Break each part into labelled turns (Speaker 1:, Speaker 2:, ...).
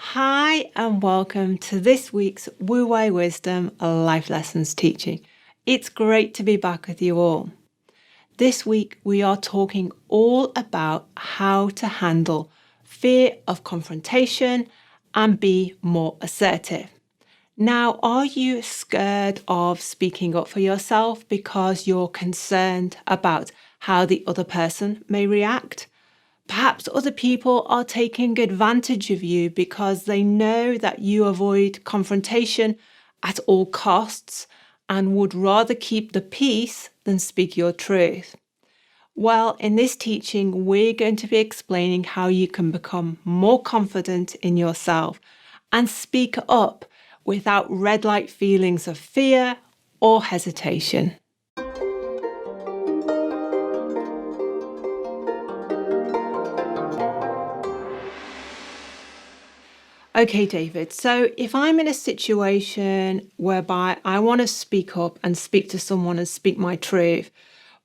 Speaker 1: Hi and welcome to this week's Wu Wei Wisdom Life Lessons teaching. It's great to be back with you all. This week we are talking all about how to handle fear of confrontation and be more assertive. Now, are you scared of speaking up for yourself because you're concerned about how the other person may react? Perhaps other people are taking advantage of you because they know that you avoid confrontation at all costs and would rather keep the peace than speak your truth. Well, in this teaching, we're going to be explaining how you can become more confident in yourself and speak up without red light feelings of fear or hesitation. Okay, David, so if I'm in a situation whereby I want to speak up and speak to someone and speak my truth,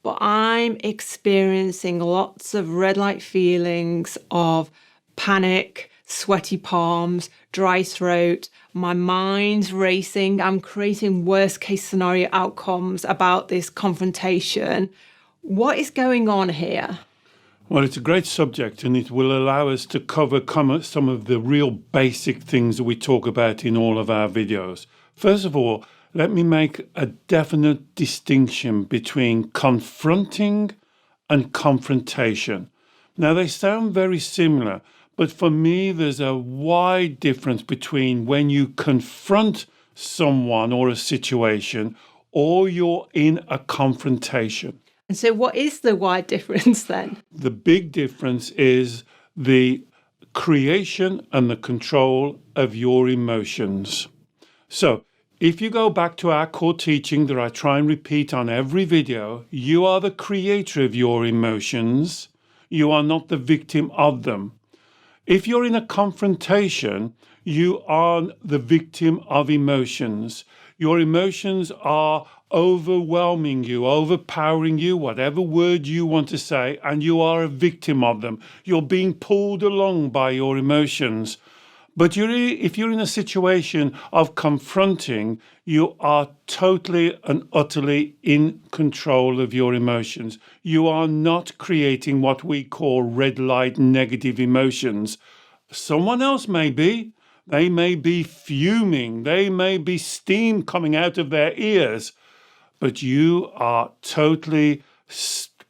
Speaker 1: but I'm experiencing lots of red light feelings of panic, sweaty palms, dry throat, my mind's racing, I'm creating worst case scenario outcomes about this confrontation. What is going on here?
Speaker 2: Well, it's a great subject, and it will allow us to cover some of the real basic things that we talk about in all of our videos. First of all, let me make a definite distinction between confronting and confrontation. Now, they sound very similar, but for me, there's a wide difference between when you confront someone or a situation or you're in a confrontation.
Speaker 1: And so what is the wide difference then?
Speaker 2: The big difference is the creation and the control of your emotions. So if you go back to our core teaching that I try and repeat on every video, you are the creator of your emotions. You are not the victim of them. If you're in a confrontation, you are the victim of emotions. Your emotions are overwhelming you, overpowering you, whatever word you want to say, and you are a victim of them. You're being pulled along by your emotions. But if you're in a situation of confronting, you are totally and utterly in control of your emotions. You are not creating what we call red light negative emotions. Someone else may be. They may be fuming. They may be steam coming out of their ears. But you are totally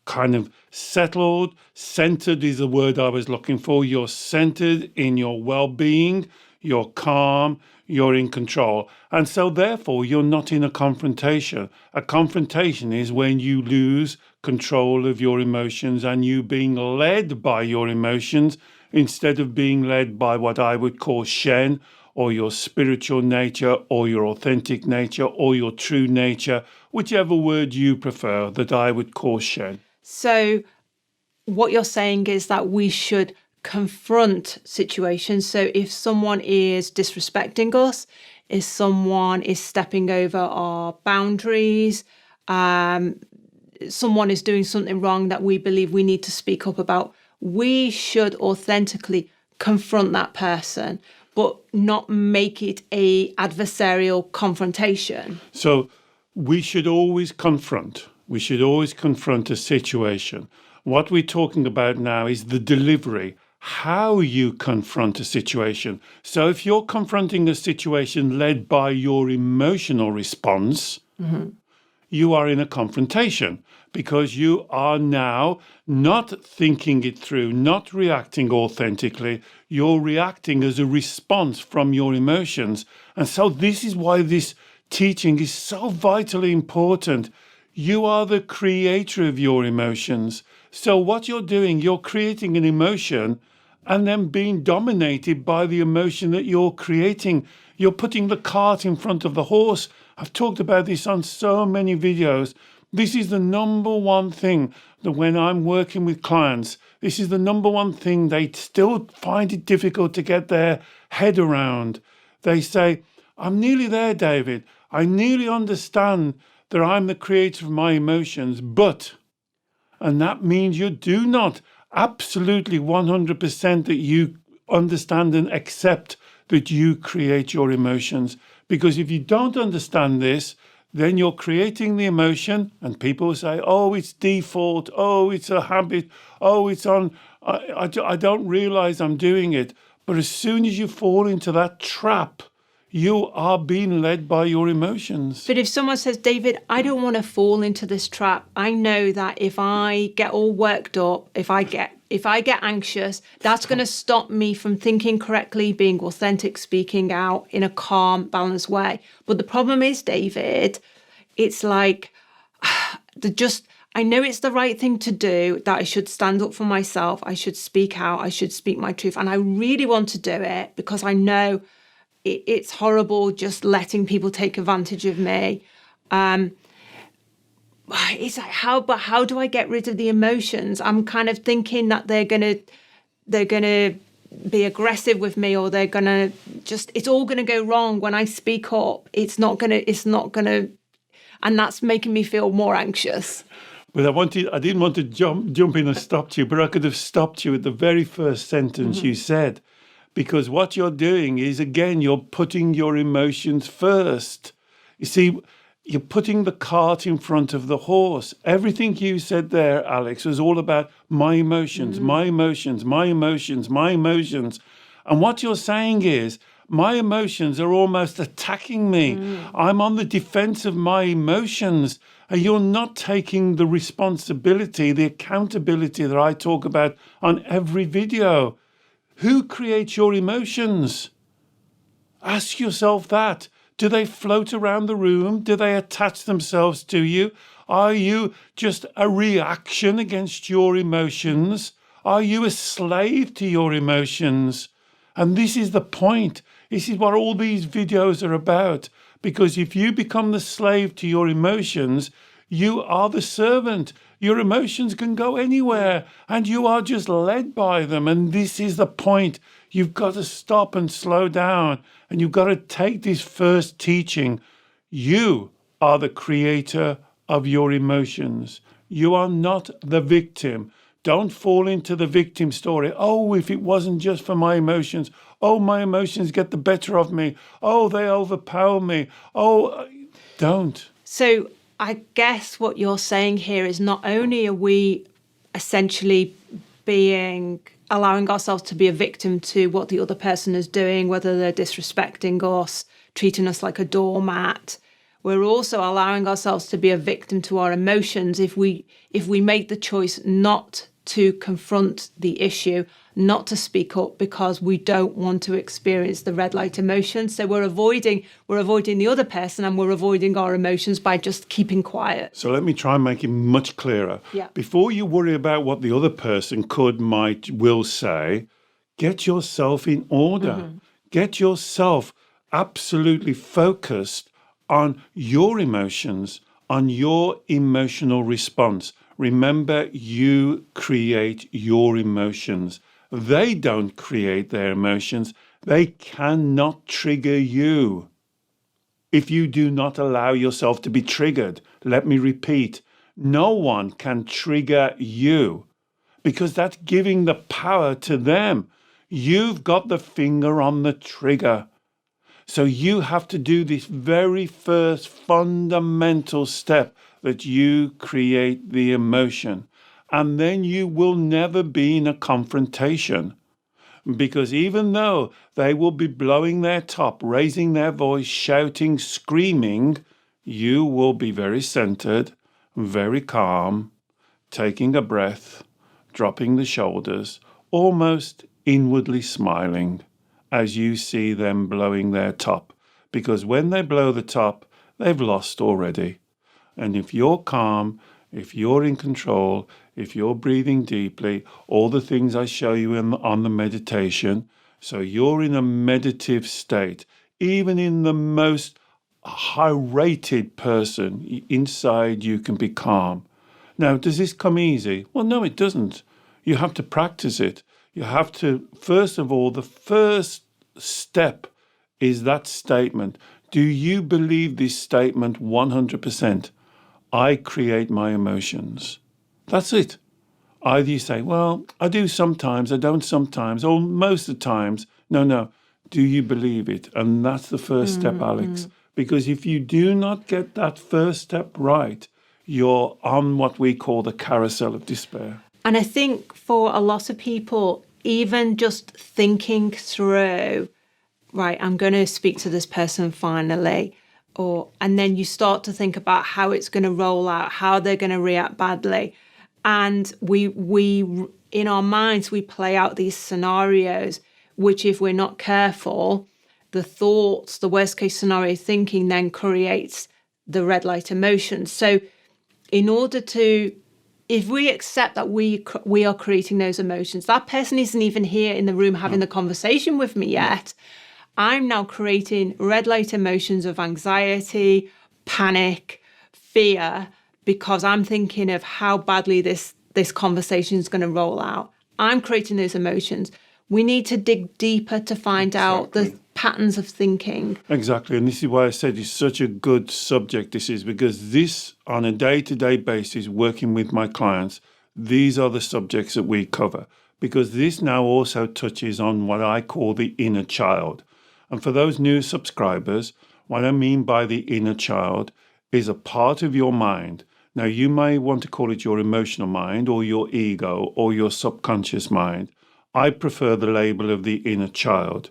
Speaker 2: kind of settled. Centered is the word I was looking for. You're centered in your well-being. You're calm. You're in control. And so therefore, you're not in a confrontation. A confrontation is when you lose control of your emotions and you being led by your emotions instead of being led by what I would call Shen, or your spiritual nature, or your authentic nature, or your true nature, whichever word you prefer, that I would call Shen.
Speaker 1: So what you're saying is that we should confront situations. So if someone is disrespecting us, if someone is stepping over our boundaries, someone is doing something wrong that we believe we need to speak up about, we should authentically confront that person, but not make it a adversarial confrontation.
Speaker 2: So we should always confront. We should always confront a situation. What we're talking about now is the delivery, how you confront a situation. So if you're confronting a situation led by your emotional response, you are in a confrontation because you are now not thinking it through, not reacting authentically. You're reacting as a response from your emotions. And so this is why this teaching is so vitally important. You are the creator of your emotions. So what you're doing, you're creating an emotion and then being dominated by the emotion that you're creating. You're putting the cart in front of the horse. I've talked about this on so many videos. This is the number one thing that when I'm working with clients, this is the number one thing they still find it difficult to get their head around. They say, I'm nearly there, David. I nearly understand that I'm the creator of my emotions, but, and that means you do not absolutely 100% that you understand and accept that you create your emotions. Because if you don't understand this, then you're creating the emotion, and people say, oh, it's default, oh, it's a habit, oh, it's on, I don't realize I'm doing it. But as soon as you fall into that trap, you are being led by your emotions.
Speaker 1: But if someone says, David, I don't want to fall into this trap, I know that if I get all worked up, if I get anxious, that's going to stop me from thinking correctly, being authentic, speaking out in a calm, balanced way. But the problem is, David, it's like I know it's the right thing to do, that I should stand up for myself, I should speak out, I should speak my truth. And I really want to do it because I know it's horrible just letting people take advantage of me. It's like, how do I get rid of the emotions? I'm kind of thinking that they're gonna be aggressive with me, or they're gonna it's all gonna go wrong when I speak up. It's not gonna, and that's making me feel more anxious.
Speaker 2: But I didn't want to jump in and stop you, but I could have stopped you at the very first sentence you said. Because what you're doing is, again, you're putting your emotions first. You see, you're putting the cart in front of the horse. Everything you said there, Alex, was all about my emotions, my emotions, my emotions, my emotions. And what you're saying is, my emotions are almost attacking me. I'm on the defense of my emotions. And you're not taking the responsibility, the accountability that I talk about on every video. Who creates your emotions? Ask yourself that. Do they float around the room? Do they attach themselves to you? Are you just a reaction against your emotions? Are you a slave to your emotions? And this is the point. This is what all these videos are about. Because if you become the slave to your emotions, you are the servant. Your emotions can go anywhere and you are just led by them. And this is the point. You've got to stop and slow down, and you've got to take this first teaching. You are the creator of your emotions. You are not the victim. Don't fall into the victim story. Oh, if it wasn't just for my emotions. Oh, my emotions get the better of me. Oh, they overpower me. Oh, don't.
Speaker 1: So I guess what you're saying here is, not only are we essentially allowing ourselves to be a victim to what the other person is doing, whether they're disrespecting us, treating us like a doormat, we're also allowing ourselves to be a victim to our emotions if we make the choice not to confront the issue, not to speak up, because we don't want to experience the red light emotions. So we're avoiding the other person, and we're avoiding our emotions by just keeping quiet.
Speaker 2: So let me try and make it much clearer.
Speaker 1: Yeah.
Speaker 2: Before you worry about what the other person could, might, will say, get yourself in order. Get yourself absolutely focused on your emotions, on your emotional response. Remember, you create your emotions. They don't create their emotions. They cannot trigger you if you do not allow yourself to be triggered. Let me repeat, no one can trigger you, because that's giving the power to them. You've got the finger on the trigger. So you have to do this very first fundamental step, that you create the emotion. And then you will never be in a confrontation. Because even though they will be blowing their top, raising their voice, shouting, screaming, you will be very centered, very calm, taking a breath, dropping the shoulders, almost inwardly smiling as you see them blowing their top. Because when they blow the top, they've lost already. And if you're calm, if you're in control, if you're breathing deeply, all the things I show you on the meditation, so you're in a meditative state, even in the most high-rated person, inside you can be calm. Now, does this come easy? Well, no, it doesn't. You have to practice it. You have to, first of all, the first step is that statement. Do you believe this statement 100%? I create my emotions. That's it. Either you say, well, I do sometimes, I don't sometimes, or most of the times. No. Do you believe it? And that's the first step, Alex. Because if you do not get that first step right, you're on what we call the carousel of despair.
Speaker 1: And I think for a lot of people, even just thinking through, right, I'm going to speak to this person finally, and then you start to think about how it's going to roll out, how they're going to react badly. And we in our minds, we play out these scenarios, which if we're not careful, the thoughts, the worst case scenario thinking then creates the red light emotions. So in order to, if we accept that we are creating those emotions, that person isn't even here in the room having the conversation with me yet. I'm now creating red light emotions of anxiety, panic, fear, because I'm thinking of how badly this conversation is going to roll out. I'm creating those emotions. We need to dig deeper to find out the patterns of thinking.
Speaker 2: Exactly. And this is why I said it's such a good subject, this is, because this, on a day-to-day basis, working with my clients, these are the subjects that we cover. Because this now also touches on what I call the inner child. And for those new subscribers, what I mean by the inner child is a part of your mind. Now, you may want to call it your emotional mind or your ego or your subconscious mind. I prefer the label of the inner child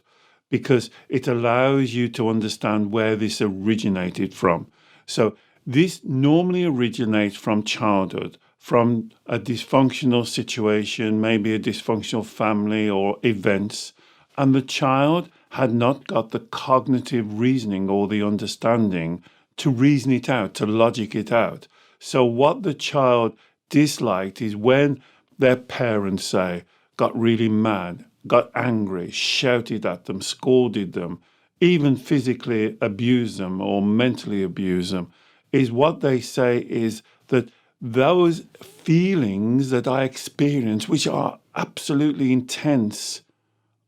Speaker 2: because it allows you to understand where this originated from. So this normally originates from childhood, from a dysfunctional situation, maybe a dysfunctional family or events, and the child had not got the cognitive reasoning or the understanding to reason it out, to logic it out. So what the child disliked is when their parents, say, got really mad, got angry, shouted at them, scolded them, even physically abused them or mentally abused them, is what they say is that those feelings that I experience, which are absolutely intense,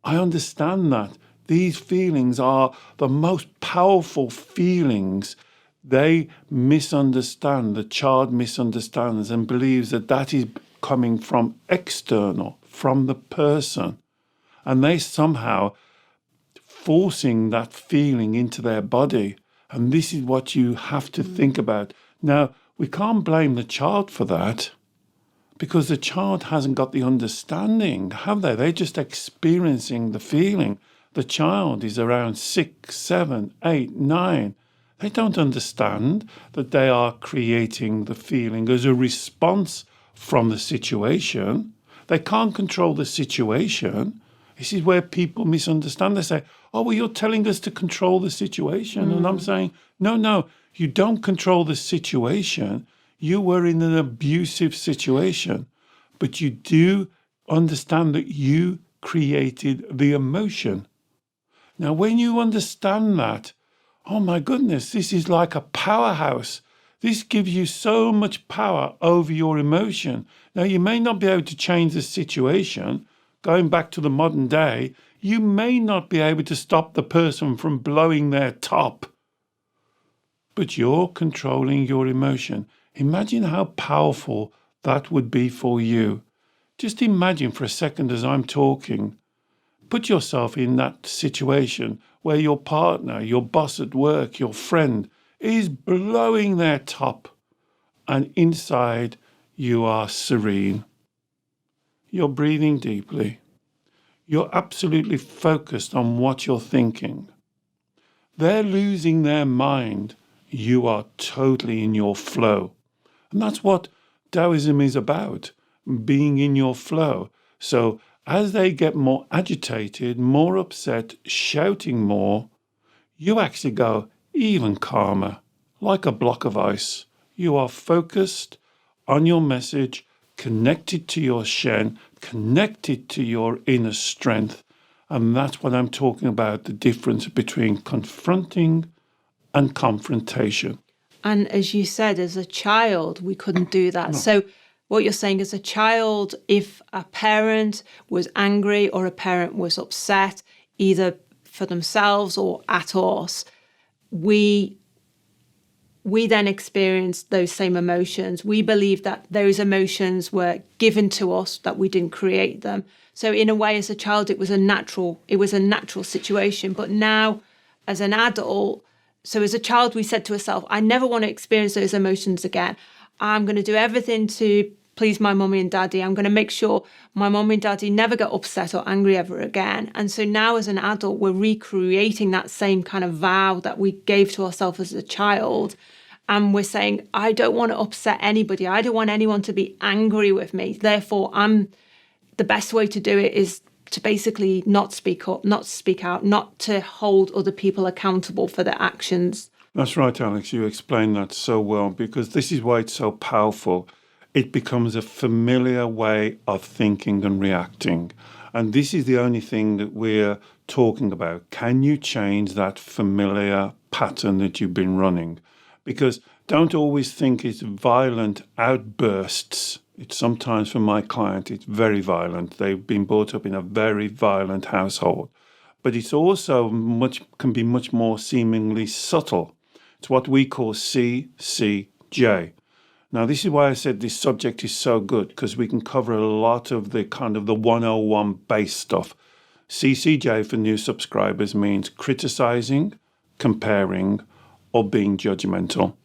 Speaker 2: I understand that. These feelings are the most powerful feelings. They misunderstand, the child misunderstands and believes that that is coming from external, from the person. And they somehow forcing that feeling into their body. And this is what you have to think about. Now, we can't blame the child for that because the child hasn't got the understanding, have they? They're just experiencing the feeling. The child is around 6, 7, 8, 9. They don't understand that they are creating the feeling as a response from the situation. They can't control the situation. This is where people misunderstand. They say, oh, well, you're telling us to control the situation. And I'm saying, no, you don't control the situation. You were in an abusive situation, but you do understand that you created the emotion. Now, when you understand that, oh my goodness, this is like a powerhouse. This gives you so much power over your emotion. Now, you may not be able to change the situation. Going back to the modern day, you may not be able to stop the person from blowing their top, but you're controlling your emotion. Imagine how powerful that would be for you. Just imagine for a second as I'm talking, put yourself in that situation where your partner, your boss at work, your friend is blowing their top, and inside you are serene. You're breathing deeply. You're absolutely focused on what you're thinking. They're losing their mind. You are totally in your flow. And that's what Taoism is about, being in your flow. So as they get more agitated, more upset, shouting more, you actually go even calmer, like a block of ice. You are focused on your message, connected to your Shen, connected to your inner strength. And that's what I'm talking about, the difference between confronting and confrontation.
Speaker 1: And as you said, as a child, we couldn't do that. No. So what you're saying, as a child, if a parent was angry or a parent was upset, either for themselves or at us, we we then experienced those same emotions. We believed that those emotions were given to us, that we didn't create them. So in a way, as a child, it was a natural situation. But now, as an adult, so as a child, we said to ourselves, I never want to experience those emotions again. I'm going to do everything to please my mummy and daddy. I'm going to make sure my mummy and daddy never get upset or angry ever again. And so now as an adult, we're recreating that same kind of vow that we gave to ourselves as a child. And we're saying, I don't want to upset anybody. I don't want anyone to be angry with me. Therefore, the best way to do it is to basically not speak up, not speak out, not to hold other people accountable for their actions.
Speaker 2: That's right, Alex. You explained that so well, because this is why it's so powerful. It becomes a familiar way of thinking and reacting. And this is the only thing that we're talking about. Can you change that familiar pattern that you've been running? Because don't always think it's violent outbursts. It's sometimes, for my client, it's very violent. They've been brought up in a very violent household. But it's also can be much more seemingly subtle. It's what we call CCJ. Now, this is why I said this subject is so good, because we can cover a lot of the kind of the 101 base stuff. CCJ for new subscribers means criticizing, comparing, or being judgmental.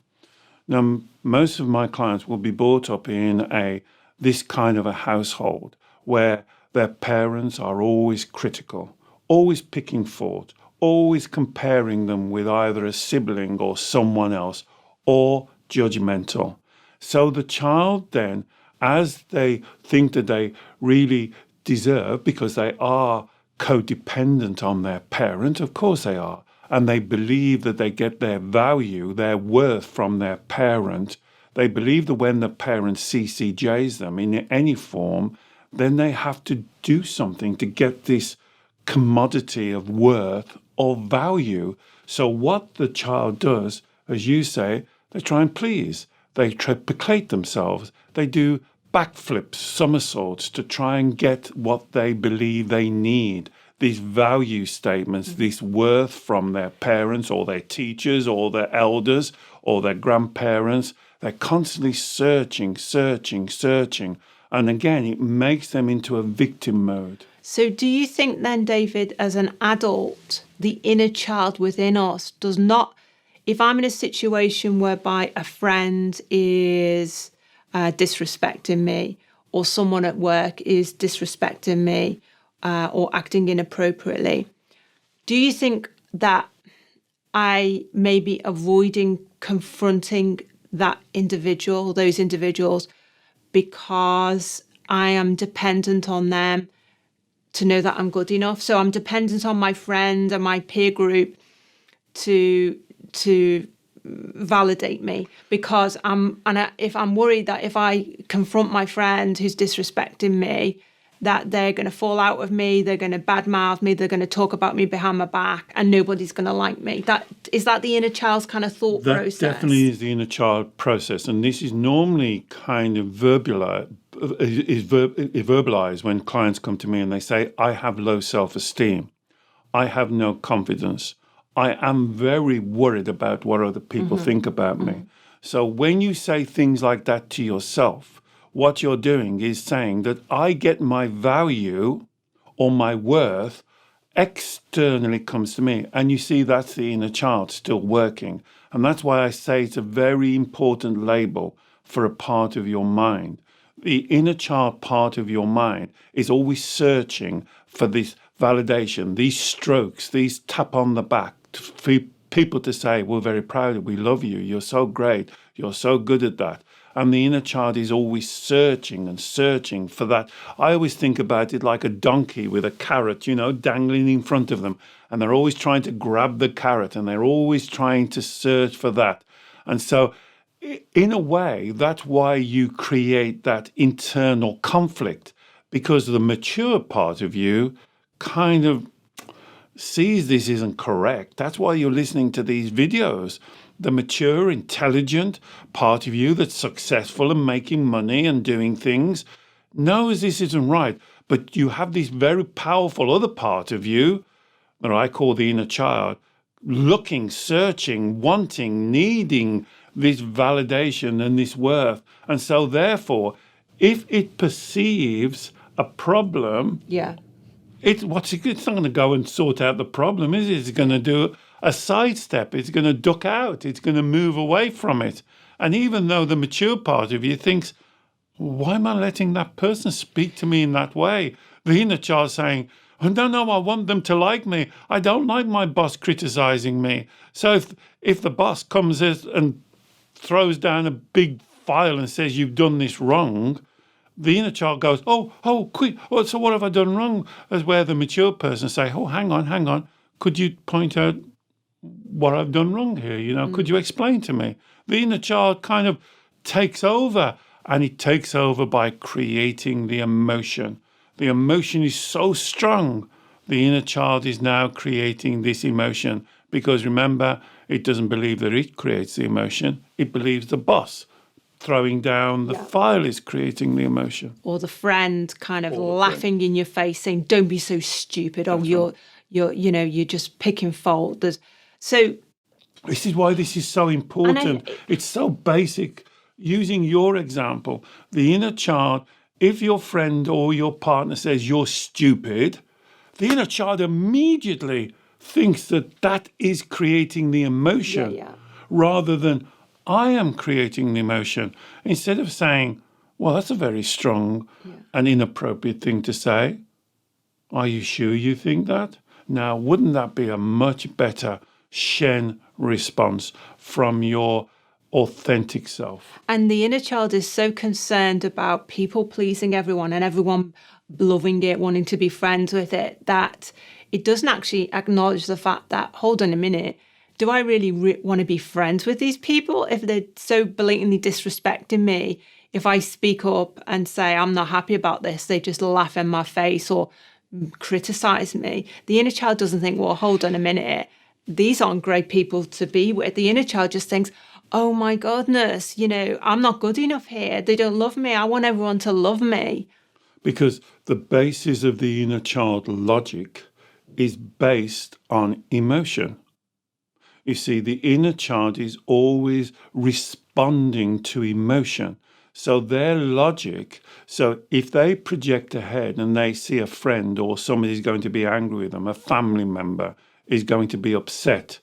Speaker 2: Now, most of my clients will be brought up in this kind of a household where their parents are always critical, always picking fault, always comparing them with either a sibling or someone else, or judgmental. So the child then, as they think that they really deserve, because they are codependent on their parent, of course they are, and they believe that they get their value, their worth from their parent, they believe that when the parent CCJs them in any form, then they have to do something to get this commodity of worth or value. So what the child does, as you say, they try and please. They trepidate themselves. They do backflips, somersaults to try and get what they believe they need. These value statements, this worth from their parents or their teachers or their elders or their grandparents. They're constantly searching. And again, it makes them into a victim mode.
Speaker 1: So do you think then, David, as an adult, the inner child within us does not, if I'm in a situation whereby a friend is disrespecting me, or someone at work is disrespecting me, or acting inappropriately, do you think that I may be avoiding confronting that individual, those individuals, because I am dependent on them to know that I'm good enough? So I'm dependent on my friend and my peer group to validate me, because if I'm worried that if I confront my friend who's disrespecting me, that they're going to fall out with me, they're going to badmouth me, they're going to talk about me behind my back, and nobody's going to like me. Is that the inner child's kind of thought process?
Speaker 2: That definitely is the inner child process, and this is normally kind of verbalized when clients come to me and they say, I have low self-esteem, I have no confidence, I am very worried about what other people think about me. So when you say things like that to yourself, what you're doing is saying that I get my value or my worth externally comes to me. And you see, that's the inner child still working. And that's why I say it's a very important label for a part of your mind. The inner child part of your mind is always searching for this validation, these strokes, these tap on the back, for people to say, we're very proud of you, we love you, you're so great, you're so good at that. And the inner child is always searching and searching for that. I always think about it like a donkey with a carrot, dangling in front of them. And they're always trying to grab the carrot, and they're always trying to search for that. And so, in a way, that's why you create that internal conflict, because the mature part of you kind of sees this isn't correct. That's why you're listening to these videos. The mature, intelligent part of you that's successful and making money and doing things knows this isn't right. But you have this very powerful other part of you that I call the inner child, looking, searching, wanting, needing, this validation and this worth. And so therefore, if it perceives a problem,
Speaker 1: Yeah.
Speaker 2: it's not going to go and sort out the problem, is it? It's going to do a sidestep. It's going to duck out. It's going to move away from it. And even though the mature part of you thinks, why am I letting that person speak to me in that way? The inner child saying, oh, no, I want them to like me. I don't like my boss criticizing me. So if the boss comes and throws down a big file and says, you've done this wrong, the inner child goes, oh, quick. Oh, so what have I done wrong? As where the mature person say, oh, hang on. Could you point out what I've done wrong here? Could you explain to me? The inner child kind of takes over, and it takes over by creating the emotion. The emotion is so strong. The inner child is now creating this emotion because remember, it doesn't believe that it creates the emotion. It believes the boss throwing down the file is creating the emotion.
Speaker 1: Or the friend kind of laughing in your face saying, don't be so stupid.
Speaker 2: That's
Speaker 1: You're just picking fault. So
Speaker 2: this is why this is so important. It's so basic. Using your example, the inner child, if your friend or your partner says you're stupid, the inner child immediately thinks that is creating the emotion rather than I am creating the emotion. Instead of saying, well, that's a very strong and inappropriate thing to say. Are you sure you think that? Now, wouldn't that be a much better Shen response from your authentic self?
Speaker 1: And the inner child is so concerned about people pleasing everyone and everyone loving it, wanting to be friends with it, that it doesn't actually acknowledge the fact that, hold on a minute, do I really want to be friends with these people if they're so blatantly disrespecting me? If I speak up and say I'm not happy about this, they just laugh in my face or criticize me. The inner child doesn't think, well, hold on a minute, these aren't great people to be with. The inner child just thinks, oh my goodness, I'm not good enough here. They don't love me. I want everyone to love me.
Speaker 2: Because the basis of the inner child logic is based on emotion. You see, the inner child is always responding to emotion. So their logic, so if they project ahead and they see a friend or somebody's going to be angry with them, a family member is going to be upset.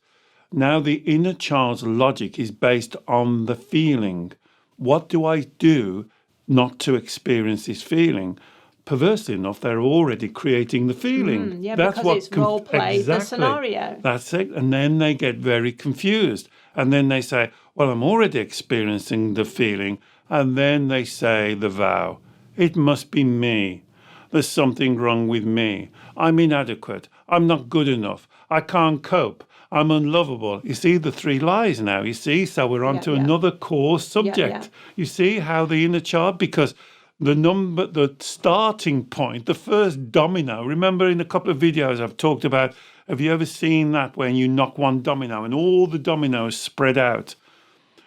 Speaker 2: Now the inner child's logic is based on the feeling. What do I do not to experience this feeling? Perversely enough, they're already creating the feeling.
Speaker 1: That's because it's role play, the scenario.
Speaker 2: That's it. And then they get very confused. And then they say, well, I'm already experiencing the feeling. And then they say the vow. It must be me. There's something wrong with me. I'm inadequate. I'm not good enough. I can't cope. I'm unlovable. You see the three lies now, you see? So we're on to another core subject. You see how the inner child, because the starting point, the first domino, remember in a couple of videos I've talked about, have you ever seen that when you knock one domino and all the dominoes spread out?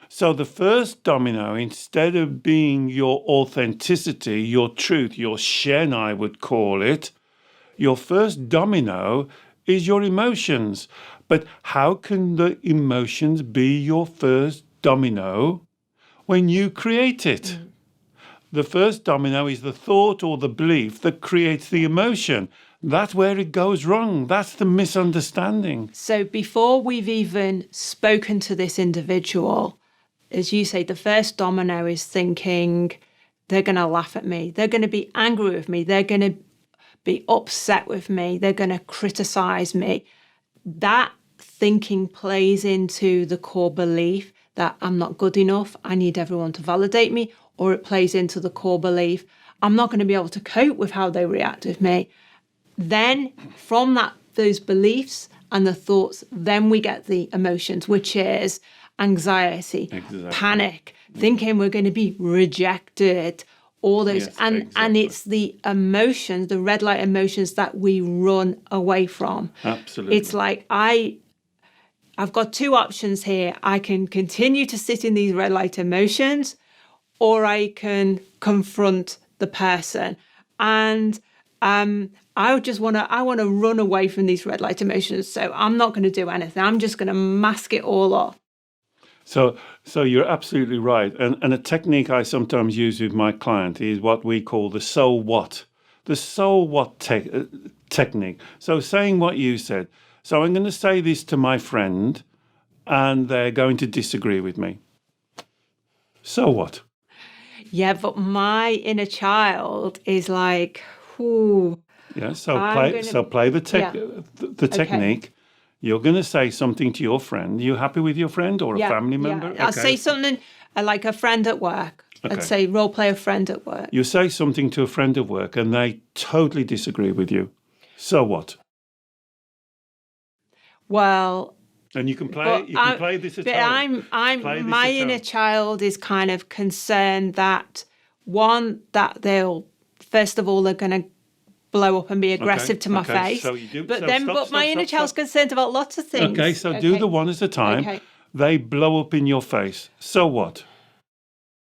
Speaker 2: So the first domino, instead of being your authenticity, your truth, your Shen, I would call it, your first domino is your emotions. But how can the emotions be your first domino when you create it? The first domino is the thought or the belief that creates the emotion. That's where it goes wrong. That's the misunderstanding.
Speaker 1: So before we've even spoken to this individual, as you say, the first domino is thinking, they're going to laugh at me. They're going to be angry with me. They're going to be upset with me. They're going to criticize me. That thinking plays into the core belief that I'm not good enough. I need everyone to validate me. Or it plays into the core belief, I'm not going to be able to cope with how they react with me. Then from those beliefs and the thoughts, then we get the emotions, which is anxiety, panic, thinking we're going to be rejected, all those. And it's the emotions, the red light emotions that we run away from.
Speaker 2: Absolutely.
Speaker 1: It's like I've got two options here. I can continue to sit in these red light emotions, or I can confront the person. And I want to run away from these red light emotions. So I'm not going to do anything. I'm just going to mask it all off.
Speaker 2: So you're absolutely right. And a technique I sometimes use with my client is what we call the so what. The so what technique. So saying what you said. So I'm going to say this to my friend and they're going to disagree with me. So what?
Speaker 1: Yeah, but my inner child is like, ooh.
Speaker 2: Yeah, play the technique. You're going to say something to your friend. You happy with your friend or a family member?
Speaker 1: Yeah. I'll say something like a friend at work.
Speaker 2: Okay.
Speaker 1: Let's say role play a friend at work.
Speaker 2: You say something to a friend at work and they totally disagree with you. So what?
Speaker 1: Well,
Speaker 2: and you can play this at home.
Speaker 1: But my inner child is kind of concerned that they'll first of all they're going to blow up and be aggressive to my face.
Speaker 2: So you do,
Speaker 1: but my inner child's concerned about lots of things.
Speaker 2: Okay, so do the one at a time. Okay. They blow up in your face. So what?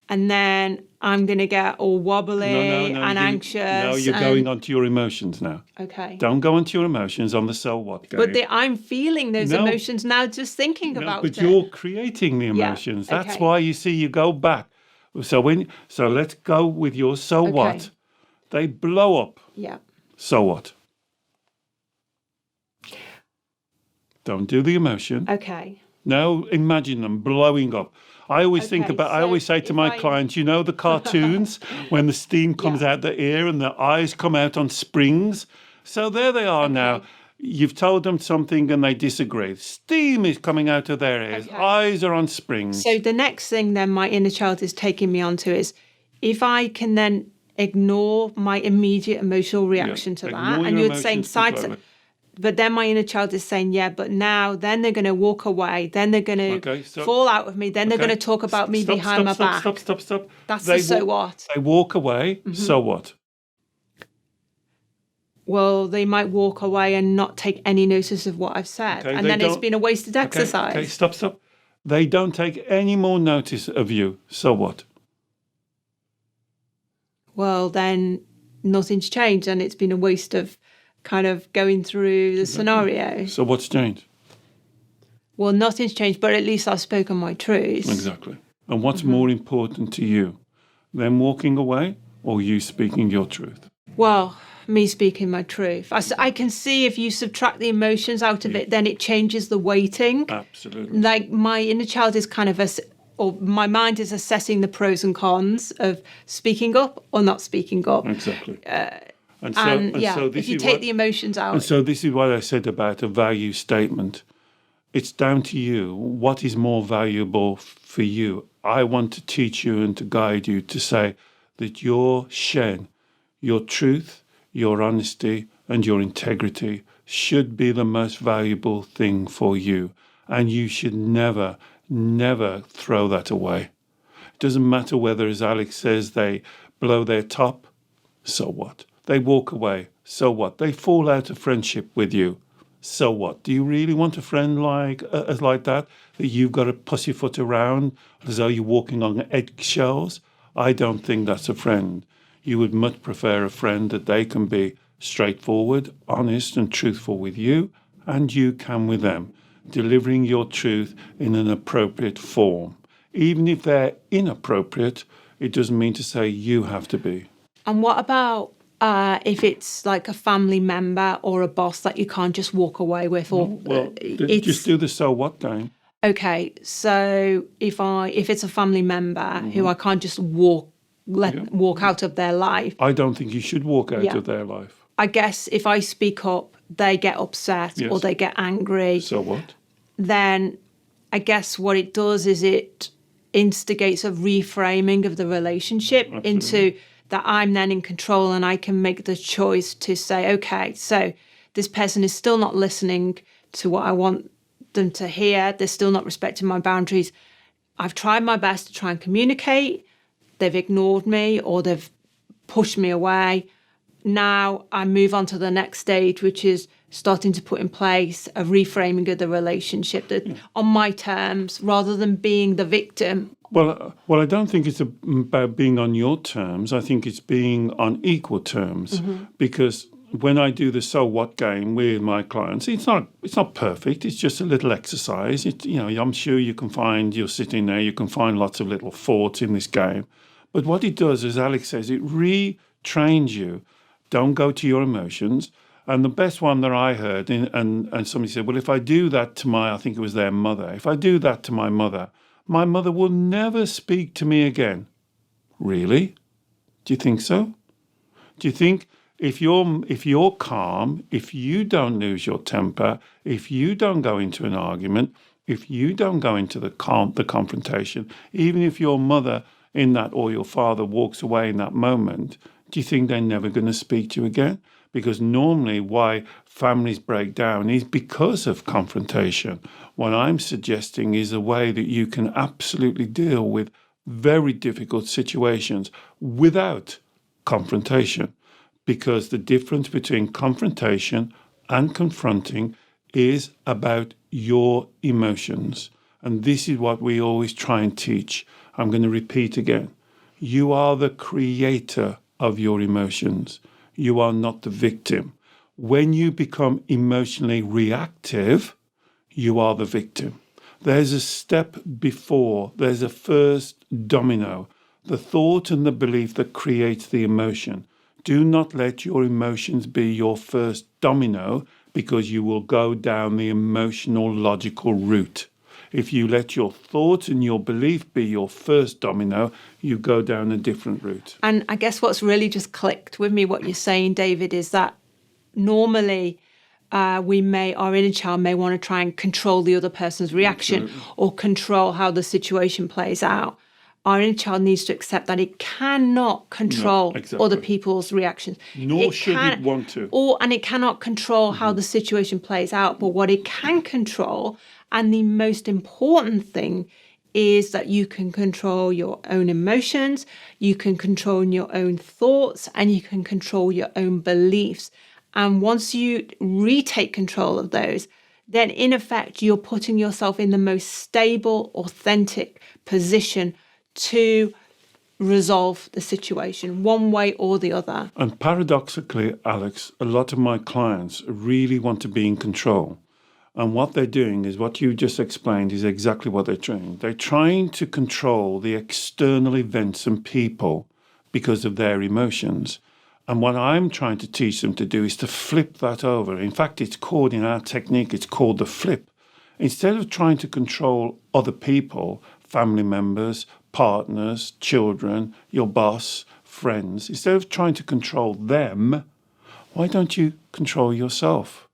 Speaker 1: And then I'm going to get all wobbly and anxious.
Speaker 2: No, you're going on to your emotions now.
Speaker 1: Okay.
Speaker 2: Don't go onto your emotions on the so what game.
Speaker 1: But I'm feeling those emotions now just thinking about it.
Speaker 2: But you're creating the emotions. Yeah. That's why you go back. So let's go with your so what. They blow up.
Speaker 1: Yeah.
Speaker 2: So what? Don't do the emotion.
Speaker 1: Okay.
Speaker 2: Now imagine them blowing up. I always I always say to my clients, you know the cartoons when the steam comes out the ear and the eyes come out on springs? So there they are now. You've told them something and they disagree. Steam is coming out of their ears. Eyes are on springs.
Speaker 1: So the next thing then my inner child is taking me on to is if I can then ignore my immediate emotional reaction to that. And you're saying but then my inner child is saying, but now then they're going to walk away. Then they're going to fall out of me. Then they're going to talk about me behind my back.
Speaker 2: Stop.
Speaker 1: That's the so what.
Speaker 2: They walk away. Mm-hmm. So what?
Speaker 1: Well, they might walk away and not take any notice of what I've said. And then it's been a wasted exercise.
Speaker 2: Okay, stop. They don't take any more notice of you. So what?
Speaker 1: Well, then nothing's changed and it's been a waste of kind of going through the scenario.
Speaker 2: So what's changed?
Speaker 1: Well, nothing's changed, but at least I've spoken my truth.
Speaker 2: Exactly. And what's more important to you? Them walking away or you speaking your truth?
Speaker 1: Well, me speaking my truth. I can see if you subtract the emotions out of it, then it changes the weighting.
Speaker 2: Absolutely.
Speaker 1: Like my inner child is kind of or my mind is assessing the pros and cons of speaking up or not speaking up.
Speaker 2: Exactly.
Speaker 1: If you take the emotions out.
Speaker 2: And so this is what I said about a value statement. It's down to you. What is more valuable for you? I want to teach you and to guide you to say that your Shen, your truth, your honesty, and your integrity should be the most valuable thing for you. And you should never throw that away. It doesn't matter whether, as Alex says, they blow their top. So what? They walk away. So what? They fall out of friendship with you. So what? Do you really want a friend like that you've got to pussyfoot around as though you're walking on eggshells? I don't think that's a friend. You would much prefer a friend that they can be straightforward, honest and truthful with you, and you can with them, delivering your truth in an appropriate form. Even if they're inappropriate, it doesn't mean to say you have to be.
Speaker 1: And what about if it's like a family member or a boss that you can't just walk away with?
Speaker 2: Just do the so what game.
Speaker 1: Okay, so if it's a family member who I can't just walk out of their life.
Speaker 2: I don't think you should walk out of their life.
Speaker 1: I guess if I speak up, they get upset or they get angry.
Speaker 2: So what?
Speaker 1: Then I guess what it does is it instigates a reframing of the relationship into that I'm then in control and I can make the choice to say, okay, so this person is still not listening to what I want them to hear. They're still not respecting my boundaries. I've tried my best to try and communicate. They've ignored me or they've pushed me away. Now I move on to the next stage, which is starting to put in place a reframing of the relationship that on my terms rather than being the victim.
Speaker 2: Well, I don't think it's about being on your terms. I think it's being on equal terms because when I do the so what game with my clients, it's not perfect. It's just a little exercise. I'm sure you're sitting there, you can find lots of little thoughts in this game. But what it does, as Alex says, it retrains you. Don't go to your emotions. And the best one that I heard, and somebody said, well, if I do that to I think it was their mother, if I do that to my mother will never speak to me again. Really? Do you think so? Do you think if you're calm, if you don't lose your temper, if you don't go into an argument, if you don't go into the confrontation, even if your mother in that or your father walks away in that moment, do you think they're never going to speak to you again? Because normally why families break down is because of confrontation. What I'm suggesting is a way that you can absolutely deal with very difficult situations without confrontation. Because the difference between confrontation and confronting is about your emotions. And this is what we always try and teach. I'm going to repeat again. You are the creator of your emotions. You are not the victim. When you become emotionally reactive, you are the victim. There's a step before, there's a first domino, the thought and the belief that creates the emotion. Do not let your emotions be your first domino, because you will go down the emotional logical route. If you let your thoughts and your belief be your first domino, you go down a different route.
Speaker 1: And I guess what's really just clicked with me, what you're saying, David, is that normally our inner child may want to try and control the other person's reaction. Absolutely. Or control how the situation plays out. Our inner child needs to accept that it cannot control other people's reactions.
Speaker 2: Nor should it want to.
Speaker 1: And it cannot control how the situation plays out. But what it can control, and the most important thing, is that you can control your own emotions, you can control your own thoughts, and you can control your own beliefs. And once you retake control of those, then in effect, you're putting yourself in the most stable, authentic position to resolve the situation one way or the other.
Speaker 2: And paradoxically, Alex, a lot of my clients really want to be in control. And what they're doing is what you just explained is exactly what they're trying. They're trying to control the external events and people because of their emotions. And what I'm trying to teach them to do is to flip that over. In fact, it's called, in our technique, it's called the flip. Instead of trying to control other people, family members, partners, children, your boss, friends, instead of trying to control them, why don't you control yourself?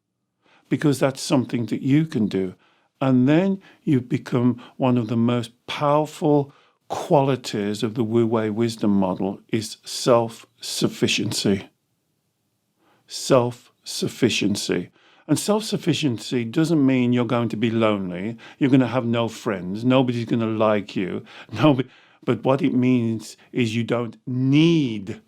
Speaker 2: Because that's something that you can do. And then you become one of the most powerful qualities of the Wu Wei Wisdom model is self-sufficiency. Self-sufficiency. And self-sufficiency doesn't mean you're going to be lonely, you're going to have no friends, nobody's going to like you. But what it means is you don't need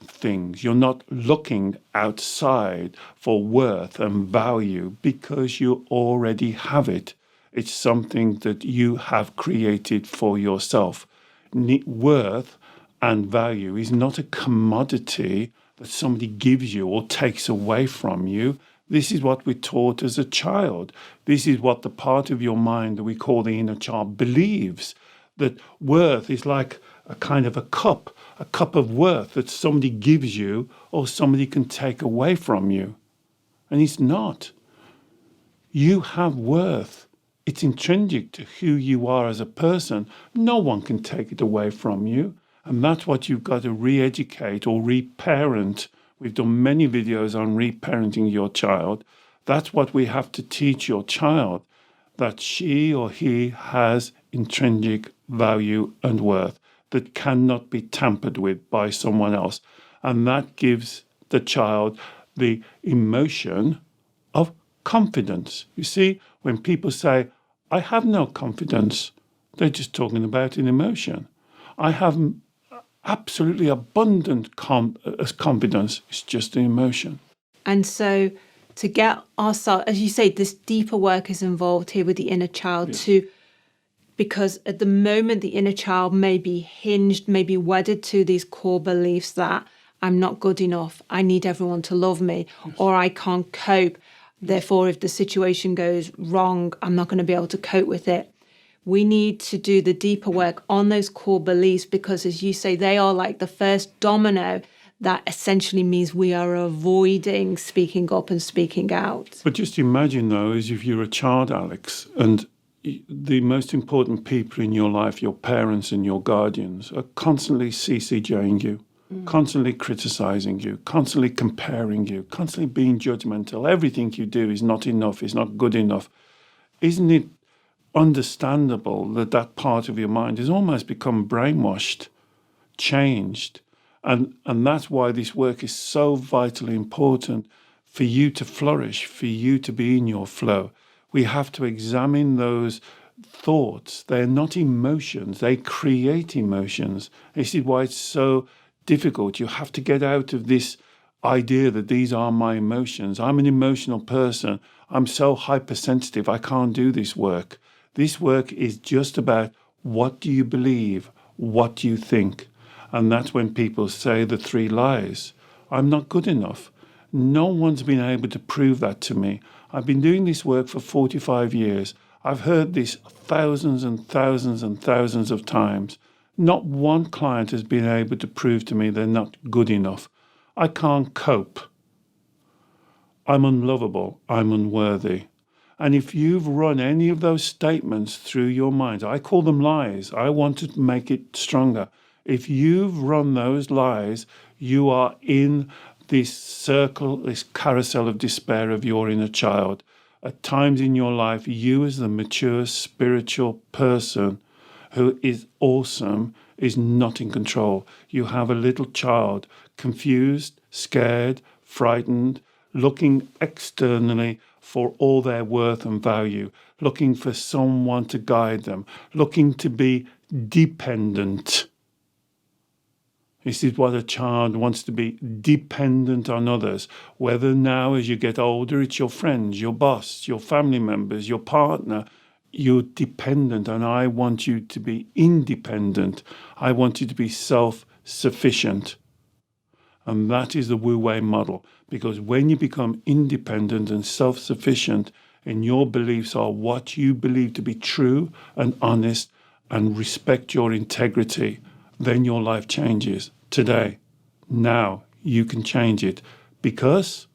Speaker 2: things. You're not looking outside for worth and value because you already have it. It's something that you have created for yourself. Worth and value is not a commodity that somebody gives you or takes away from you. This is what we're taught as a child. This is what the part of your mind that we call the inner child believes, that worth is like a kind of a cup of worth that somebody gives you or somebody can take away from you. And it's not. You have worth. It's intrinsic to who you are as a person. No one can take it away from you. And that's what you've got to re-educate or reparent. We've done many videos on reparenting your child. That's what we have to teach your child, that she or he has intrinsic value and worth that cannot be tampered with by someone else. And that gives the child the emotion of confidence. You see, when people say, I have no confidence, they're just talking about an emotion. I have absolutely abundant confidence. It's just an emotion.
Speaker 1: And so to get ourselves, as you say, this deeper work is involved here with the inner child. Yes. Because at the moment the inner child may be hinged, may be wedded to these core beliefs that I'm not good enough, I need everyone to love me, or I can't cope. Therefore, if the situation goes wrong, I'm not going to be able to cope with it. We need to do the deeper work on those core beliefs because, as you say, they are like the first domino that essentially means we are avoiding speaking up and speaking out.
Speaker 2: But just imagine, though, as if you're a child, Alex, and the most important people in your life, your parents and your guardians, are constantly CCJing you, constantly criticizing you, constantly comparing you, constantly being judgmental. Everything you do is not enough, is not good enough. Isn't it understandable that that part of your mind has almost become brainwashed, changed? And that's why this work is so vitally important for you to flourish, for you to be in your flow. We have to examine those thoughts. They're not emotions, they create emotions. This is why it's so difficult. You have to get out of this idea that these are my emotions. I'm an emotional person. I'm so hypersensitive. I can't do this work. This work is just about what do you believe? What do you think? And that's when people say the three lies. I'm not good enough. No one's been able to prove that to me. I've been doing this work for 45 years. I've heard this thousands and thousands and thousands of times. Not one client has been able to prove to me they're not good enough. I can't cope. I'm unlovable. I'm unworthy. And if you've run any of those statements through your mind, I call them lies. I want to make it stronger. If you've run those lies, you are in this circle, this carousel of despair of your inner child. At times in your life, you as the mature spiritual person who is awesome is not in control. You have a little child, confused, scared, frightened, looking externally for all their worth and value, looking for someone to guide them, looking to be dependent. This is what a child wants to be, dependent on others. Whether now as you get older, it's your friends, your boss, your family members, your partner, you're dependent, and I want you to be independent. I want you to be self-sufficient. And that is the Wu Wei model, because when you become independent and self-sufficient, and your beliefs are what you believe to be true and honest and respect your integrity, then your life changes today. Now you can change it because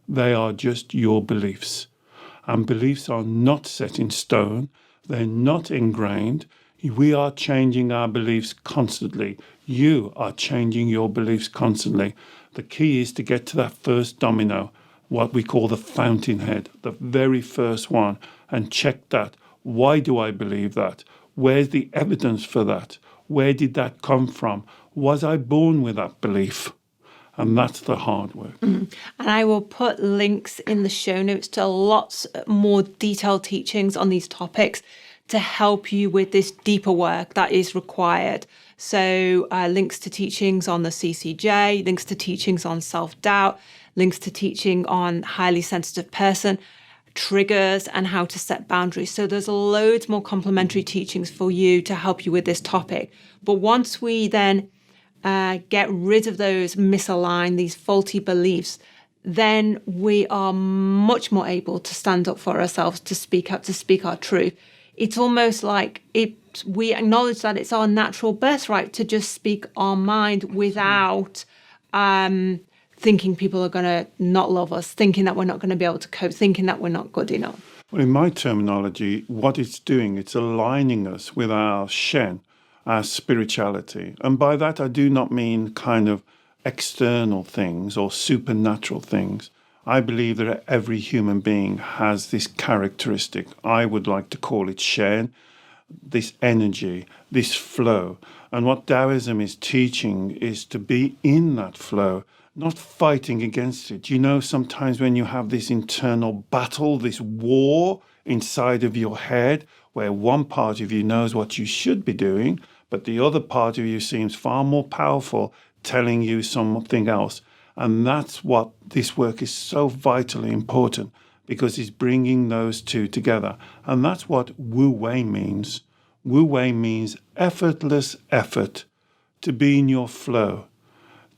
Speaker 2: they are just your beliefs. And beliefs are not set in stone. They're not ingrained. We are changing our beliefs constantly. You are changing your beliefs constantly. The key is to get to that first domino, what we call the fountainhead, the very first one, and check that. Why do I believe that? Where's the evidence for that? Where did that come from? Was I born with that belief? And that's the hard work.
Speaker 1: And I will put links in the show notes to lots more detailed teachings on these topics to help you with this deeper work that is required. So links to teachings on the CCJ, links to teachings on self-doubt, links to teaching on highly sensitive person, triggers and how to set boundaries. So there's loads more complementary teachings for you to help you with this topic. But once we then get rid of those misaligned, these faulty beliefs, then we are much more able to stand up for ourselves, to speak up, to speak our truth. It's almost like we acknowledge that it's our natural birthright to just speak our mind without thinking people are going to not love us, thinking that we're not going to be able to cope, thinking that we're not good enough.
Speaker 2: Well, in my terminology, what it's doing, it's aligning us with our Shen, our spirituality. And by that, I do not mean kind of external things or supernatural things. I believe that every human being has this characteristic. I would like to call it Shen, this energy, this flow. And what Taoism is teaching is to be in that flow, not fighting against it. You know, sometimes when you have this internal battle, this war inside of your head, where one part of you knows what you should be doing, but the other part of you seems far more powerful, telling you something else. And that's what this work is so vitally important, because it's bringing those two together. And that's what Wu Wei means. Wu Wei means effortless effort, to be in your flow,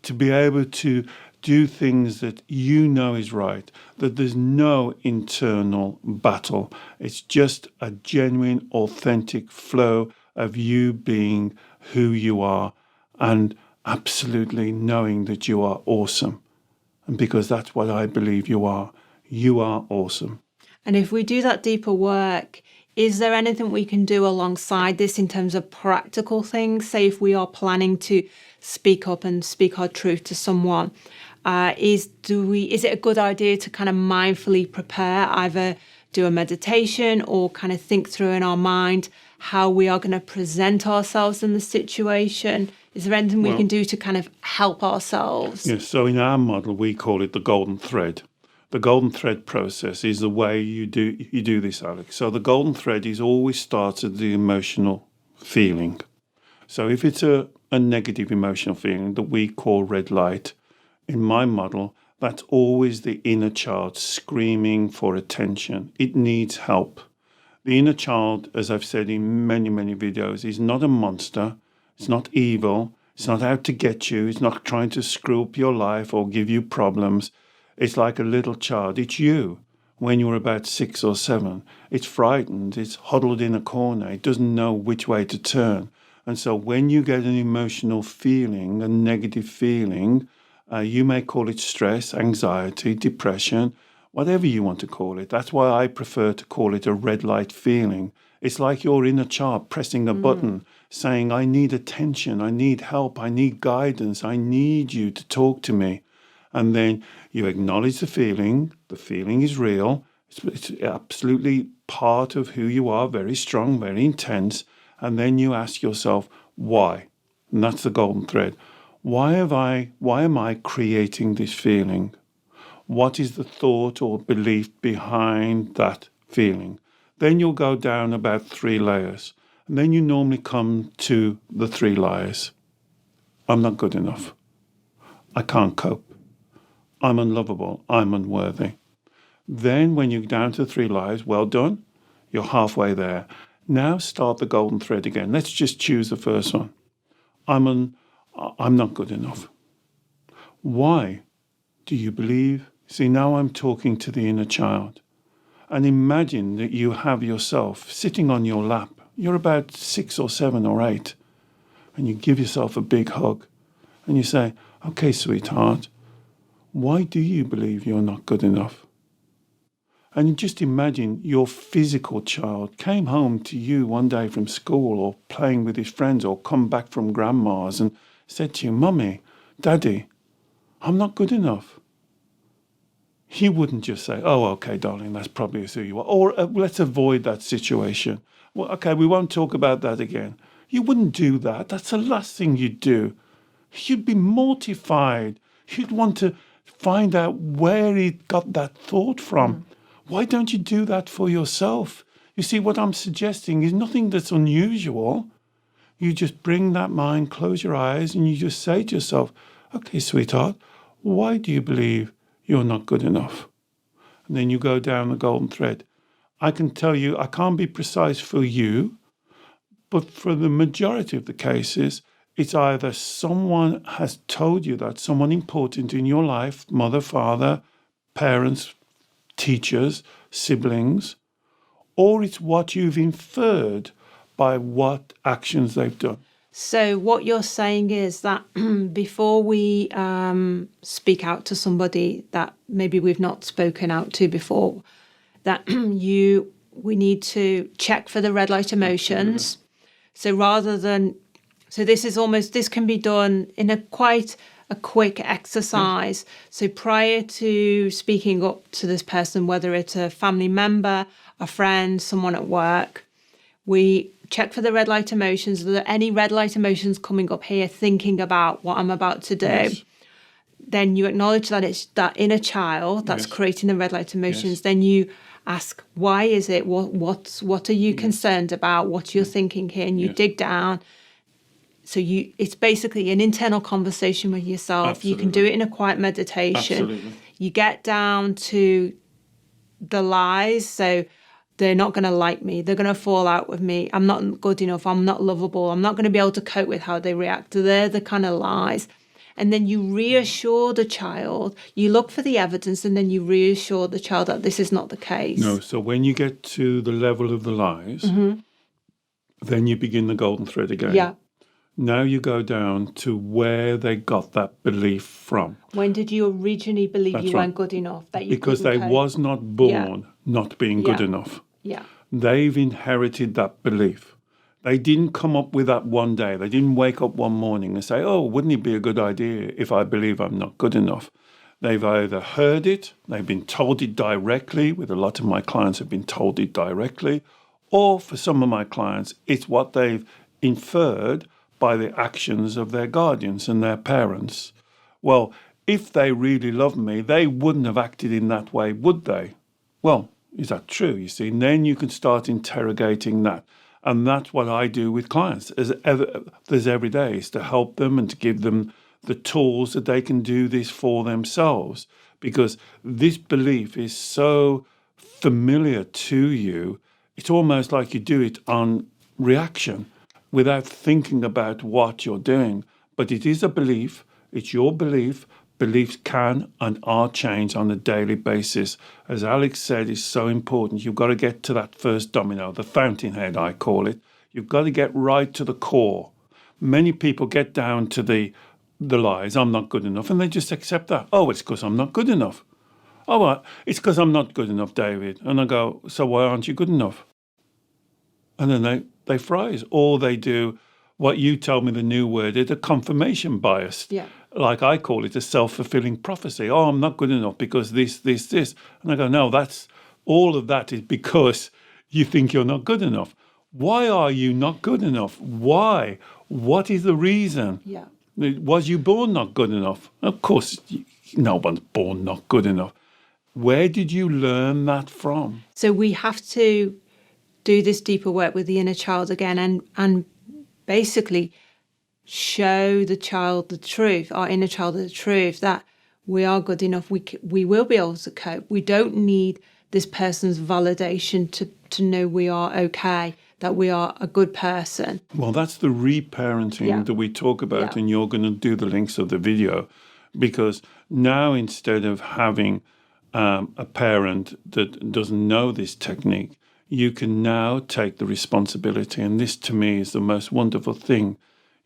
Speaker 2: to be able to do things that you know is right, that there's no internal battle. It's just a genuine, authentic flow of you being who you are and absolutely knowing that you are awesome. And because that's what I believe you are awesome.
Speaker 1: And if we do that deeper work, is there anything we can do alongside this in terms of practical things? Say if we are planning to speak up and speak our truth to someone, is it a good idea to kind of mindfully prepare, either do a meditation or kind of think through in our mind how we are going to present ourselves in the situation? Is there anything we can do to kind of help ourselves?
Speaker 2: Yes, so in our model, we call it the golden thread. The golden thread process is the way you do this, Alex. So the golden thread is always starts at the emotional feeling. So if it's a negative emotional feeling that we call red light, in my model, that's always the inner child screaming for attention. It needs help. The inner child, as I've said in many, many videos, is not a monster. It's not evil. It's not out to get you. It's not trying to screw up your life or give you problems. It's like a little child. It's you when you're about 6 or 7. It's frightened. It's huddled in a corner. It doesn't know which way to turn. And so when you get an emotional feeling, a negative feeling, you may call it stress, anxiety, depression, whatever you want to call it. That's why I prefer to call it a red light feeling. It's like your inner child pressing a button, saying, I need attention, I need help, I need guidance, I need you to talk to me. And then you acknowledge the feeling is real, it's absolutely part of who you are, very strong, very intense. And then you ask yourself, why? And that's the golden thread. Why am I creating this feeling? What is the thought or belief behind that feeling? Then you'll go down about 3 layers. And then you normally come to the 3 layers. I'm not good enough. I can't cope. I'm unlovable. I'm unworthy. Then when you're down to 3 layers, well done. You're halfway there. Now start the golden thread again. Let's just choose the first one. I'm not good enough. Why do you believe? See, now I'm talking to the inner child. And imagine that you have yourself sitting on your lap. You're about 6 or 7 or 8. And you give yourself a big hug. And you say, okay, sweetheart, why do you believe you're not good enough? And just imagine your physical child came home to you one day from school or playing with his friends or come back from grandma's and said to you, Mummy, Daddy, I'm not good enough. He wouldn't just say, oh, okay, darling, that's probably who you are. Or let's avoid that situation. Well, okay, we won't talk about that again. You wouldn't do that. That's the last thing you'd do. You'd be mortified. You'd want to find out where he got that thought from. Why don't you do that for yourself? You see, what I'm suggesting is nothing that's unusual. You just bring that mind, close your eyes, and you just say to yourself, okay, sweetheart, why do you believe you're not good enough? And then you go down the golden thread. I can tell you, I can't be precise for you, but for the majority of the cases, it's either someone has told you that, someone important in your life, mother, father, parents, teachers, siblings, or it's what you've inferred by what actions they've done.
Speaker 1: So what you're saying is that before we speak out to somebody that maybe we've not spoken out to before, that we need to check for the red light emotions. So this can be done in a quite a quick exercise. So prior to speaking up to this person, whether it's a family member, a friend, someone at work, we check for the red light emotions. Are there any red light emotions coming up here thinking about what I'm about to do? Yes. Then you acknowledge that it's that inner child that's creating the red light emotions. Yes. Then you ask, why is it? What are you concerned about? What's your thinking here? And you dig down. So it's basically an internal conversation with yourself. Absolutely. You can do it in a quiet meditation. Absolutely. You get down to the lies. So they're not going to like me. They're going to fall out with me. I'm not good enough. I'm not lovable. I'm not going to be able to cope with how they react. They're the kind of lies. And then you reassure the child, you look for the evidence, and then you reassure the child that this is not the case.
Speaker 2: No, so when you get to the level of the lies, then you begin the golden thread again.
Speaker 1: Yeah.
Speaker 2: Now you go down to where they got that belief from.
Speaker 1: When did you originally believe
Speaker 2: That's
Speaker 1: you
Speaker 2: right.
Speaker 1: weren't good enough? That you
Speaker 2: Because they
Speaker 1: couldn't cope?
Speaker 2: was not born not being good enough.
Speaker 1: Yeah.
Speaker 2: They've inherited that belief. They didn't come up with that one day. They didn't wake up one morning and say, oh, wouldn't it be a good idea if I believe I'm not good enough? They've either heard it, they've been told it directly, with a lot of my clients have been told it directly, or for some of my clients, it's what they've inferred by the actions of their guardians and their parents. Well, if they really loved me, they wouldn't have acted in that way, would they? Well, is that true, you see? And then you can start interrogating that. And that's what I do with clients there's every day, is to help them and to give them the tools that they can do this for themselves. Because this belief is so familiar to you, it's almost like you do it on reaction without thinking about what you're doing. But it is a belief, it's your belief. Beliefs can and are changed on a daily basis. As Alex said, is so important. You've got to get to that first domino, the fountainhead, I call it. You've got to get right to the core. Many people get down to the lies, I'm not good enough, and they just accept that. Oh, it's because I'm not good enough. Oh, well, it's because I'm not good enough, David. And I go, so why aren't you good enough? And then they freeze. Or they do what you told me the new word is, a confirmation bias.
Speaker 1: Yeah.
Speaker 2: Like I call it a self-fulfilling prophecy. Oh, I'm not good enough because this. And I go, no, all of that is because you think you're not good enough. Why are you not good enough? Why? What is the reason?
Speaker 1: Yeah.
Speaker 2: Was you born not good enough? Of course, no one's born not good enough. Where did you learn that from?
Speaker 1: So we have to do this deeper work with the inner child again and basically show the child the truth, our inner child the truth, that we are good enough, we will be able to cope. We don't need this person's validation to know we are okay, that we are a good person.
Speaker 2: Well, that's the reparenting that we talk about, and you're going to do the links of the video, because now instead of having a parent that doesn't know this technique, you can now take the responsibility, and this to me is the most wonderful thing.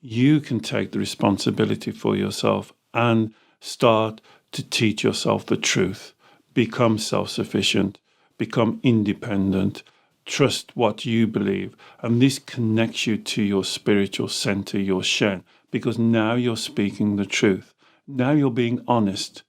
Speaker 2: You can take the responsibility for yourself and start to teach yourself the truth. Become self-sufficient, become independent, trust what you believe. And this connects you to your spiritual center, your Shen, because now you're speaking the truth. Now you're being honest.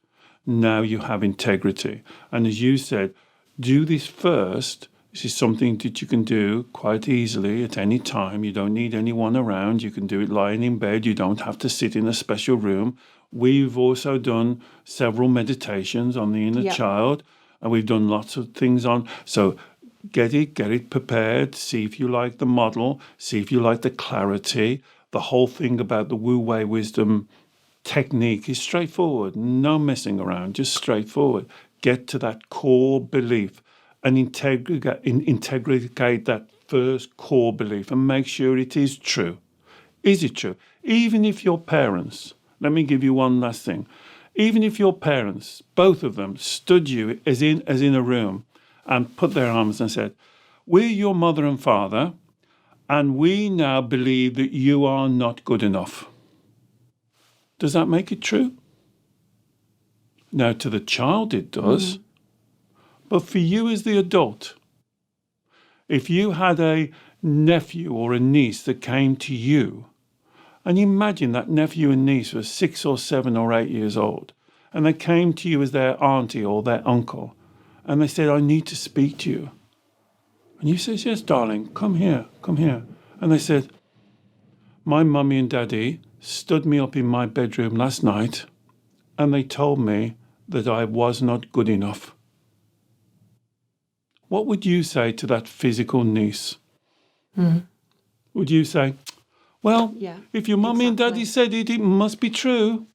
Speaker 2: Now you have integrity. And as you said, do this first. This is something that you can do quite easily at any time. You don't need anyone around. You can do it lying in bed. You don't have to sit in a special room. We've also done several meditations on the inner child, and we've done lots of things on. So get it prepared. See if you like the model. See if you like the clarity. The whole thing about the Wu Wei Wisdom technique is straightforward. No messing around, just straightforward. Get to that core belief and integrate that first core belief and make sure it is true. Is it true? Even if your parents, let me give you one last thing. Even if your parents, both of them, stood you as in a room and put their arms and said, we're your mother and father, and we now believe that you are not good enough. Does that make it true? Now, to the child it does. But for you as the adult, if you had a nephew or a niece that came to you, and imagine that nephew and niece was 6 or 7 or 8 years old, and they came to you as their auntie or their uncle, and they said, I need to speak to you. And you said, yes, darling, come here. And they said, my mummy and daddy stood me up in my bedroom last night, and they told me that I was not good enough. What would you say to that physical niece? Would you say, well, if your mummy and daddy said it, it must be true.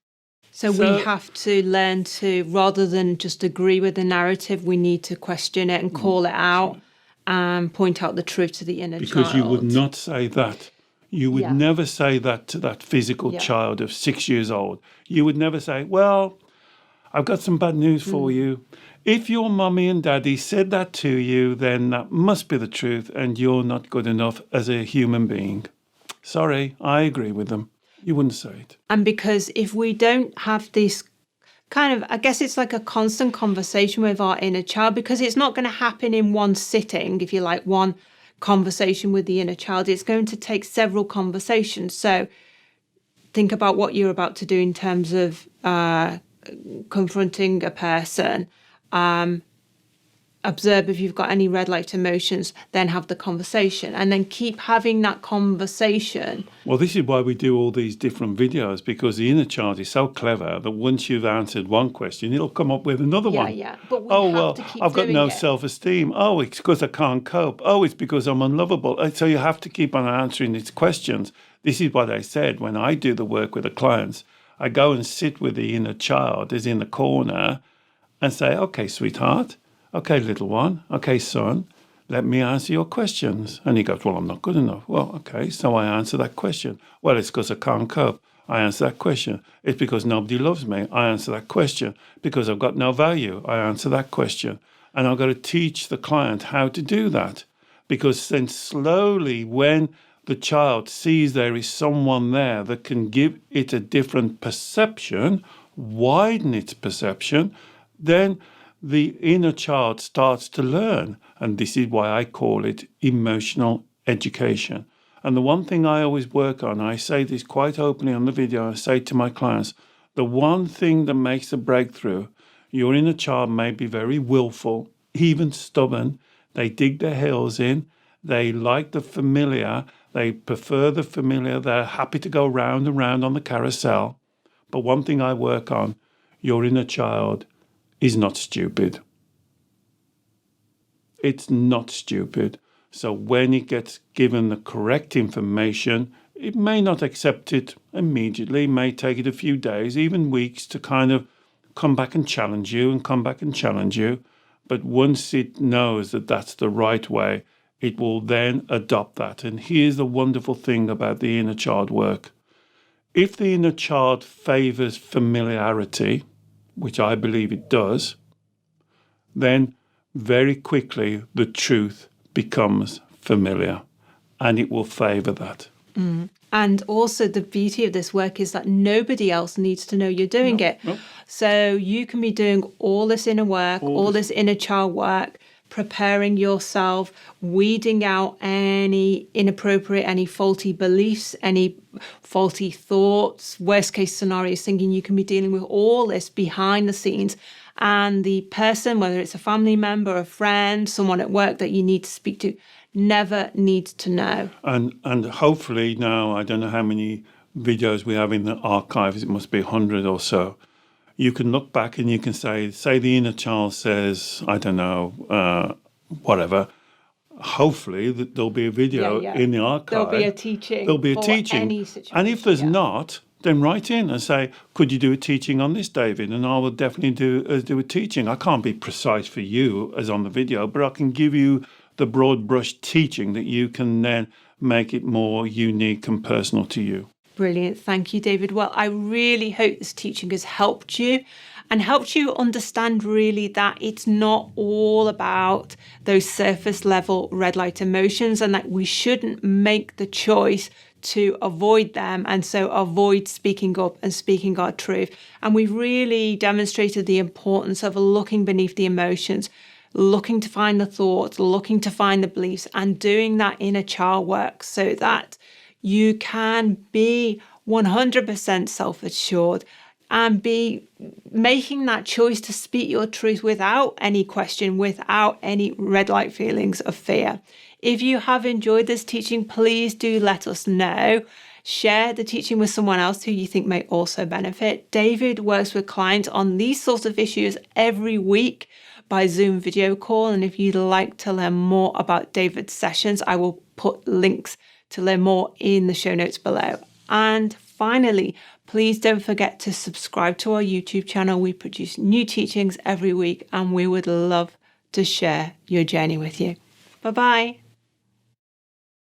Speaker 1: So we have to learn to, rather than just agree with the narrative, we need to question it and call it out and point out the truth to the inner child.
Speaker 2: Because you would not say that. You would
Speaker 1: Yeah.
Speaker 2: never say that to that physical child of 6 years old. You would never say, well, I've got some bad news for you. If your mummy and daddy said that to you, then that must be the truth and you're not good enough as a human being. Sorry, I agree with them. You wouldn't say it.
Speaker 1: And because if we don't have this kind of, I guess it's like a constant conversation with our inner child, because it's not going to happen in one sitting, if you like, one conversation with the inner child. It's going to take several conversations. So think about what you're about to do in terms of confronting a person. Observe if you've got any red light emotions, then have the conversation and then keep having that conversation.
Speaker 2: Well, this is why we do all these different videos, because the inner child is so clever that once you've answered one question, it'll come up with another one.
Speaker 1: Yeah. But we
Speaker 2: well,
Speaker 1: have to keep
Speaker 2: I've got
Speaker 1: doing
Speaker 2: no
Speaker 1: it.
Speaker 2: self-esteem. Oh, it's because I can't cope. Oh, it's because I'm unlovable. So you have to keep on answering its questions. This is what I said when I do the work with the clients. I go and sit with the inner child is in the corner and say, okay, sweetheart. Okay, little one. Okay, son, let me answer your questions. And he goes, well, I'm not good enough. Well, okay, so I answer that question. Well, it's because I can't cope. I answer that question. It's because nobody loves me. I answer that question. Because I've got no value. I answer that question. And I've got to teach the client how to do that. Because then slowly, when the child sees there is someone there that can give it a different perception, widen its perception, then the inner child starts to learn. And this is why I call it emotional education. And the one thing I always work on, I say this quite openly on the video, I say to my clients, the one thing that makes a breakthrough, your inner child may be very willful, even stubborn. They dig their heels in. They like the familiar. They prefer the familiar. They're happy to go round and round on the carousel. But one thing I work on, your inner child is not stupid. It's not stupid. So when it gets given the correct information, it may not accept it immediately, it may take it a few days, even weeks to kind of come back and challenge you and come back and challenge you. But once it knows that that's the right way, it will then adopt that. And here's the wonderful thing about the inner child work. If the inner child favors familiarity, which I believe it does, then very quickly the truth becomes familiar and it will favor that.
Speaker 1: And also the beauty of this work is that nobody else needs to know you're doing it.
Speaker 2: No.
Speaker 1: So you can be doing all this inner work, all this inner child work, preparing yourself, weeding out any inappropriate, any faulty beliefs, any faulty thoughts, worst case scenarios, thinking you can be dealing with all this behind the scenes. And the person, whether it's a family member, a friend, someone at work that you need to speak to, never needs to know.
Speaker 2: And hopefully now, I don't know how many videos we have in the archives, it must be 100 or so. You can look back and you can say the inner child says, I don't know, whatever. Hopefully there'll be a video in the archive.
Speaker 1: There'll be a teaching.
Speaker 2: There'll be a
Speaker 1: for
Speaker 2: teaching.
Speaker 1: Any situation.
Speaker 2: And if there's not, then write in and say, could you do a teaching on this, David? And I will definitely do a teaching. I can't be precise for you as on the video, but I can give you the broad brush teaching that you can then make it more unique and personal to you.
Speaker 1: Brilliant. Thank you, David. Well, I really hope this teaching has helped you and helped you understand really that it's not all about those surface level red light emotions and that we shouldn't make the choice to avoid them and so avoid speaking up and speaking our truth. And we've really demonstrated the importance of looking beneath the emotions, looking to find the thoughts, looking to find the beliefs, and doing that inner child work so that you can be 100% self-assured and be making that choice to speak your truth without any question, without any red light feelings of fear. If you have enjoyed this teaching, please do let us know. Share the teaching with someone else who you think may also benefit. David works with clients on these sorts of issues every week by Zoom video call. And if you'd like to learn more about David's sessions, I will put links to learn more in the show notes below. And finally, please don't forget to subscribe to our YouTube channel. We produce new teachings every week and we would love to share your journey with you. Bye-bye.